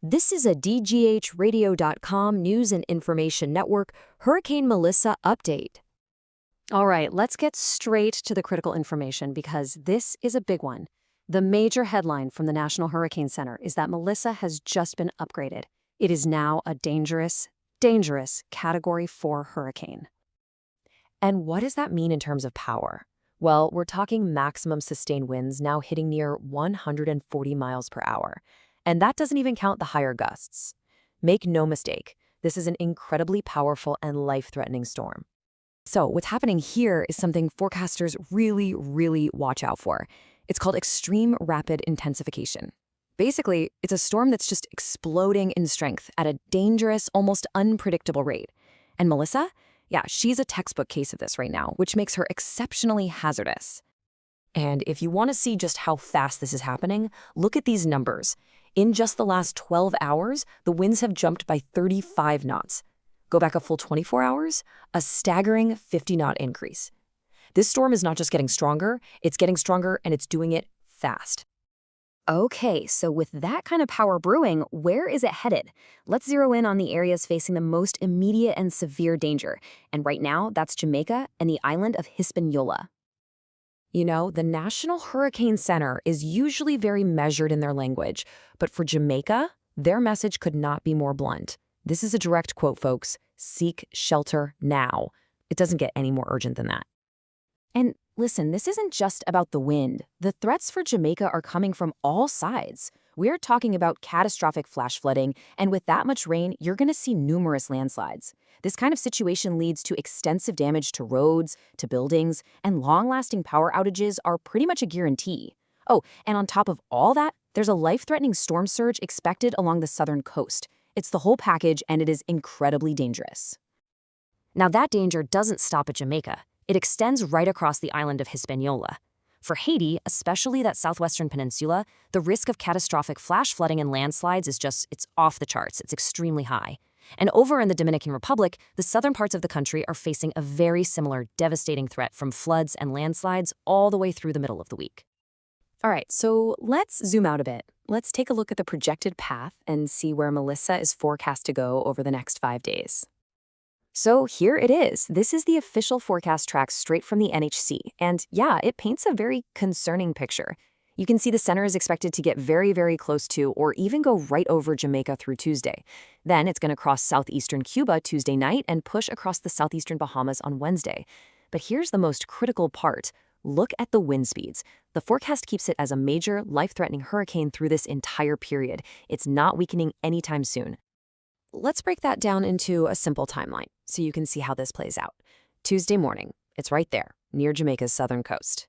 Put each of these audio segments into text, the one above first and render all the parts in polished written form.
This is a DGHradio.com news and information network Hurricane Melissa update. All right, let's get straight to the critical information because this is a big one. The major headline from the National Hurricane Center is that Melissa has just been upgraded. It is now a dangerous Category 4 hurricane. And what does that mean in terms of power? Well, we're talking maximum sustained winds now hitting near 140 miles per hour. And that doesn't even count the higher gusts. Make no mistake, this is an incredibly powerful and life-threatening storm. So what's happening here is something forecasters really watch out for. It's called extreme rapid intensification. Basically, it's a storm that's just exploding in strength at a dangerous, almost unpredictable rate. And Melissa? Yeah, she's a textbook case of this right now, which makes her exceptionally hazardous. And if you want to see just how fast this is happening, look at these numbers. In just the last 12 hours, the winds have jumped by 35 knots. Go back a full 24 hours, a staggering 50-knot increase. This storm is not just getting stronger, it's getting stronger and it's doing it fast. Okay, so with that kind of power brewing, where is it headed? Let's zero in on the areas facing the most immediate and severe danger. And right now, that's Jamaica and the island of Hispaniola. You know, the National Hurricane Center is usually very measured in their language, but for Jamaica, their message could not be more blunt. This is a direct quote, folks. Seek shelter now. It doesn't get any more urgent than that. And listen, this isn't just about the wind. The threats for Jamaica are coming from all sides. We're talking about catastrophic flash flooding, and with that much rain, you're going to see numerous landslides. This kind of situation leads to extensive damage to roads, to buildings, and long-lasting power outages are pretty much a guarantee. Oh, and on top of all that, there's a life-threatening storm surge expected along the southern coast. It's the whole package, and it is incredibly dangerous. Now, that danger doesn't stop at Jamaica. It extends right across the island of Hispaniola. For Haiti, especially that southwestern peninsula, the risk of catastrophic flash flooding and landslides it's off the charts. It's extremely high. And over in the Dominican Republic, the southern parts of the country are facing a very similar devastating threat from floods and landslides all the way through the middle of the week. All right, so let's zoom out a bit. Let's take a look at the projected path and see where Melissa is forecast to go over the next 5 days. So here it is. This is the official forecast track straight from the NHC. And yeah, it paints a very concerning picture. You can see the center is expected to get very close to or even go right over Jamaica through Tuesday. Then it's going to cross southeastern Cuba Tuesday night and push across the southeastern Bahamas on Wednesday. But here's the most critical part. Look at the wind speeds. The forecast keeps it as a major, life-threatening hurricane through this entire period. It's not weakening anytime soon. Let's break that down into a simple timeline so you can see how this plays out. Tuesday morning, it's right there, near Jamaica's southern coast.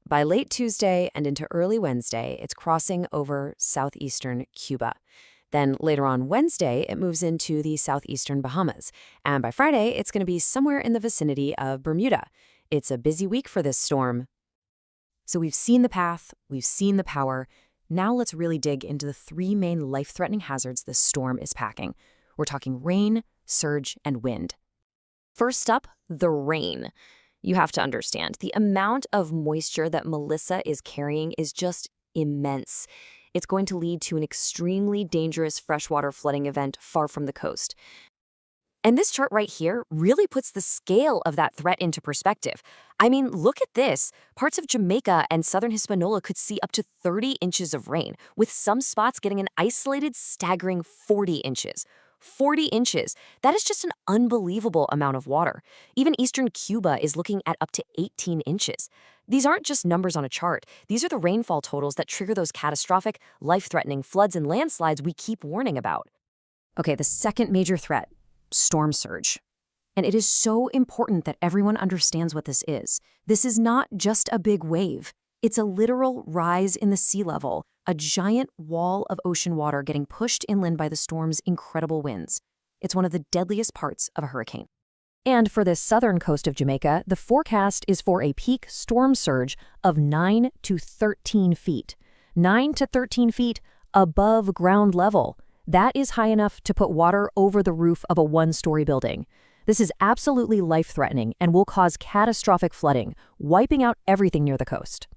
By late Tuesday and into early Wednesday, it's crossing over southeastern Cuba. Then later on Wednesday, it moves into the southeastern Bahamas. And by Friday, it's going to be somewhere in the vicinity of Bermuda. It's a busy week for this storm. So we've seen the path, we've seen the power. Now let's really dig into the 3 main life-threatening hazards this storm is packing. We're talking rain, surge, and wind. First up, the rain. You have to understand, the amount of moisture that Melissa is carrying is just immense. It's going to lead to an extremely dangerous freshwater flooding event far from the coast. And this chart right here really puts the scale of that threat into perspective. I mean, look at this. Parts of Jamaica and southern Hispaniola could see up to 30 inches of rain, with some spots getting an isolated, staggering 40 inches. 40 inches. That is just an unbelievable amount of water. Even eastern Cuba is looking at up to 18 inches. These aren't just numbers on a chart. These are the rainfall totals that trigger those catastrophic, life-threatening floods and landslides we keep warning about. Okay, the second major threat, storm surge. And it is so important that everyone understands what this is. This is not just a big wave. It's a literal rise in the sea level, a giant wall of ocean water getting pushed inland by the storm's incredible winds. It's one of the deadliest parts of a hurricane. And for the southern coast of Jamaica, the forecast is for a peak storm surge of 9 to 13 feet. 9 to 13 feet above ground level. That is high enough to put water over the roof of a 1-story building. This is absolutely life-threatening and will cause catastrophic flooding, wiping out everything near the coast.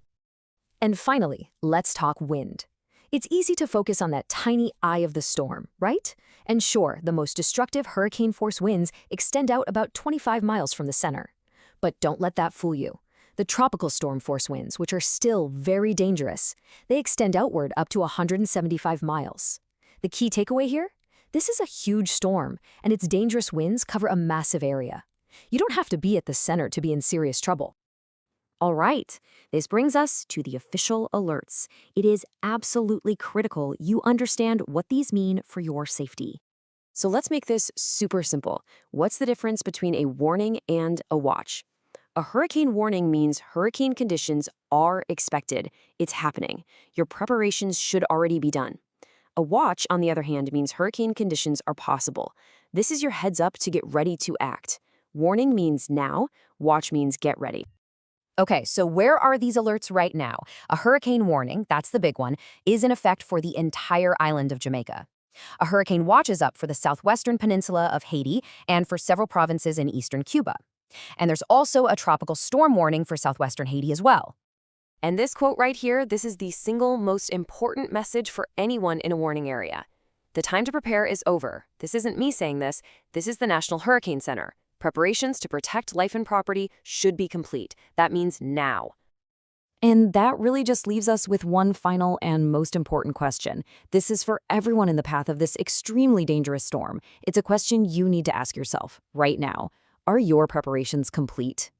And finally, let's talk wind. It's easy to focus on that tiny eye of the storm, right? And sure, the most destructive hurricane-force winds extend out about 25 miles from the center. But don't let that fool you. The tropical storm-force winds, which are still very dangerous, they extend outward up to 175 miles. The key takeaway here? This is a huge storm, and its dangerous winds cover a massive area. You don't have to be at the center to be in serious trouble. All right, this brings us to the official alerts. It is absolutely critical you understand what these mean for your safety. So let's make this super simple. What's the difference between a warning and a watch? A hurricane warning means hurricane conditions are expected. It's happening. Your preparations should already be done. A watch, on the other hand, means hurricane conditions are possible. This is your heads up to get ready to act. Warning means now, watch means get ready. Okay, so where are these alerts right now? A hurricane warning, that's the big one, is in effect for the entire island of Jamaica. A hurricane watch is up for the southwestern peninsula of Haiti and for several provinces in eastern Cuba. And there's also a tropical storm warning for southwestern Haiti as well. And this quote right here, this is the single most important message for anyone in a warning area. The time to prepare is over. This isn't me saying this. This is the National Hurricane Center. Preparations to protect life and property should be complete. That means now. And that really just leaves us with one final and most important question. This is for everyone in the path of this extremely dangerous storm. It's a question you need to ask yourself right now. Are your preparations complete?